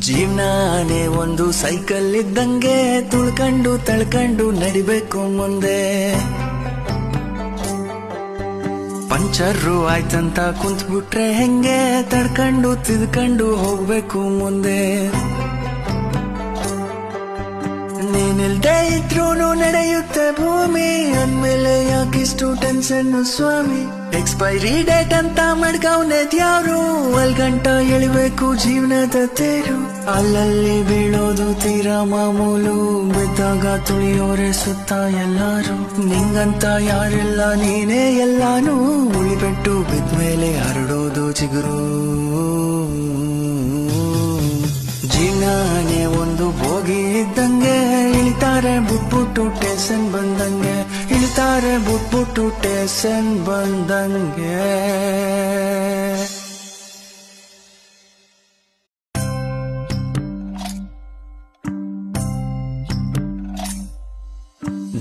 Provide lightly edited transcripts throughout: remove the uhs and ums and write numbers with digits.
ಜೀವನಾನೇ ಒಂದು ಸೈಕಲ್ ಇದ್ದಂಗೆ ತುಳ್ಕೊಂಡು ತಳ್ಕೊಂಡು ನಡಿಬೇಕು ಮುಂದೆ. ಪಂಚರ್ರು ಆಯ್ತಂತ ಕುಂತ್ಬಿಟ್ರೆ ಹೆಂಗೆ ತಡ್ಕೊಂಡು ತಿದ್ಕೊಂಡು ಹೋಗ್ಬೇಕು ಮುಂದೆ. ನೀನಿಲ್ದೇ ಇದ್ರೂನು ನಡೆಯುತ್ತೆ ಭೂಮಿ, ಅಂದ್ಮೇಲೆ ಯಾಕಿಷ್ಟು ಟೆನ್ಷನ್ ಸ್ವಾಮಿ. ಎಕ್ಸ್ಪೈರಿ ಡೇಟ್ ಅಂತ ಮಡ್ಕವ್ನೆದ್ಯಾವ್ರು, ಅಲ್ಗಂಟ ಎಳಿಬೇಕು ಜೀವನದ ತೇರು. ಅಲ್ಲಲ್ಲಿ ಬೀಳೋದು ತೀರಾ ಮಾಮೂಲು, ಬಿದ್ದಾಗ ತುಳಿಯೋರೆ ಸುತ್ತ ಎಲ್ಲಾರು. ನಿಂಗಂತ ಯಾರೆಲ್ಲ ನೀನೇ ಎಲ್ಲಾನು, ಉಳಿಬೆಟ್ಟು ಬಿದ್ಮೇಲೆ ಹರಡೋದು ಚಿಗುರು. ಜೀವನಾನೇ ಒಂದು ಬೋಗಿ ಇದ್ದಂಗೆ, ಇಳಿತಾರೆ ಬುಟ್ಬುಟ್ಟು ಟೇಷನ್ ಬಂದಂಗೆ, ಇಳಿತಾರೆ ಬುಟ್ಬುಟ್ಟು ಟೇಷನ್ ಬಂದಂಗೆ.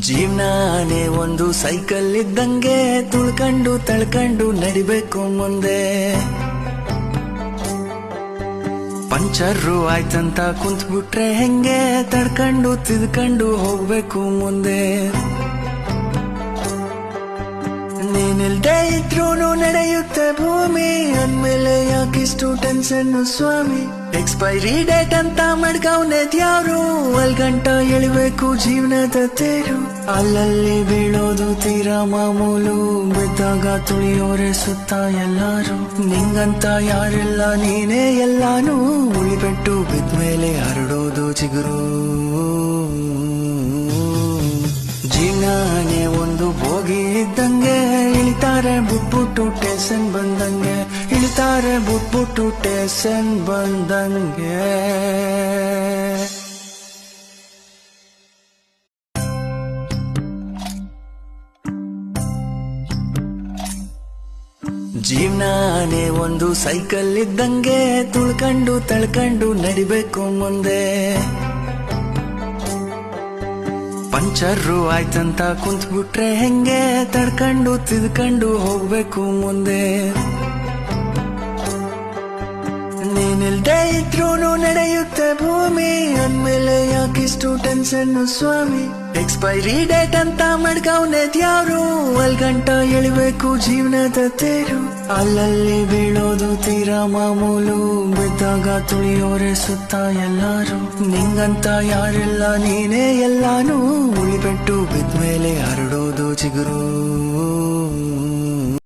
ಜೀವನಾನೇ ಒಂದು ಸೈಕಲ್ ಇದ್ದಂಗೆ ತುಳ್ಕೊಂಡು ತಳ್ಕೊಂಡು ನಡಿಬೇಕು ಮುಂದೆ. ಪಂಚರ್ರು ಆಯ್ತಂತ ಕುಂತ್ಬಿಟ್ರೆ ಹೆಂಗೆ ತಡ್ಕೊಂಡು ತಿದ್ಕೊಂಡು ಹೋಗ್ಬೇಕು ಮುಂದೆ. ನೀನಿಲ್ದೇ ಇದ್ರೂನು ನಡೆಯುತ್ತೆ ಭೂಮಿ, ಅಂದ್ಮೇಲೆ ಯಾಕಿಷ್ಟು ಟೆನ್ಷನ್ ಸ್ವಾಮಿ. ಎಕ್ಸ್ಪೈರಿ ಡೇಟ್ ಅಂತ ಮಡ್ಕವ್ನೆದ್ಯಾವ್ರು, ಅಲ್ಗಂಟ ಎಳಿಬೇಕು ಜೀವನದ ತೇರು. ಅಲ್ಲಲ್ಲಿ ಬೀಳೋದು ತೀರಾ ಮಾಮೂಲು, ಬಿದ್ದಾಗ ತುಳಿಯೋರೆ ಸುತ್ತ ಎಲ್ಲಾರು. ನಿಂಗಂತ ಯಾರೆಲ್ಲ ನೀನೇ ಎಲ್ಲಾನು, ಉಳಿಬೆಟ್ಟು ಬಿದ್ಮೇಲೆ ಹರಡೋದು ಚಿಗುರು. ಜೀವನಾನೇ ಒಂದು ಬೋಗಿ ಇದ್ದಂಗೆ, ಇಳಿತಾರೆ ಬುಟ್ಬುಟ್ಟು ಟೇಷನ್ ಬಂದಂಗೆ, ಇಳಿತಾರೆ ಬುಟ್ಬುಟ್ಟು ಟೇಷನ್ ಬಂದಂಗೆ. ಜೀವನಾನೇ ಒಂದು ಸೈಕಲ್ ಇದ್ದಂಗೆ ತುಳ್ಕೊಂಡು ತಳ್ಕೊಂಡು ನಡಿಬೇಕು ಮುಂದೆ. ಪಂಚರ್ರು ಆಯ್ತಂತ ಕುಂತ್ಬಿಟ್ರೆ ಹೆಂಗೆ ತಡ್ಕೊಂಡು ತಿದ್ಕೊಂಡು ಹೋಗ್ಬೇಕು ಮುಂದೆ. ನೀನಿಲ್ದೇ ಇದ್ರೂನು ನಡೆಯುತ್ತೆ ಭೂಮಿ, ಅಂದ್ಮೇಲೆ ಯಾಕಿಷ್ಟು ಟೆನ್ಷನ್ ಸ್ವಾಮಿ. ಎಕ್ಸ್ಪೈರಿ ಡೇಟ್ ಅಂತ ಮಡ್ಕವ್ನೆದ್ಯಾವ್ರು, ಅಲ್ಗಂಟ ಎಳಿಬೇಕು ಜೀವನದ ತೇರು. ಅಲ್ಲಲ್ಲಿ ಬೀಳೋದು ತೀರಾ ಮಾಮೂಲು, ಬಿದ್ದಾಗ ತುಳಿಯೋರೆ ಸುತ್ತ ಎಲ್ಲಾರು. ನಿಂಗಂತ ಯಾರೆಲ್ಲ ನೀನೇ ಎಲ್ಲಾನು, ಉಳಿಬೆಟ್ಟು ಬಿದ್ಮೇಲೆ ಹರಡೋದು ಚಿಗುರು.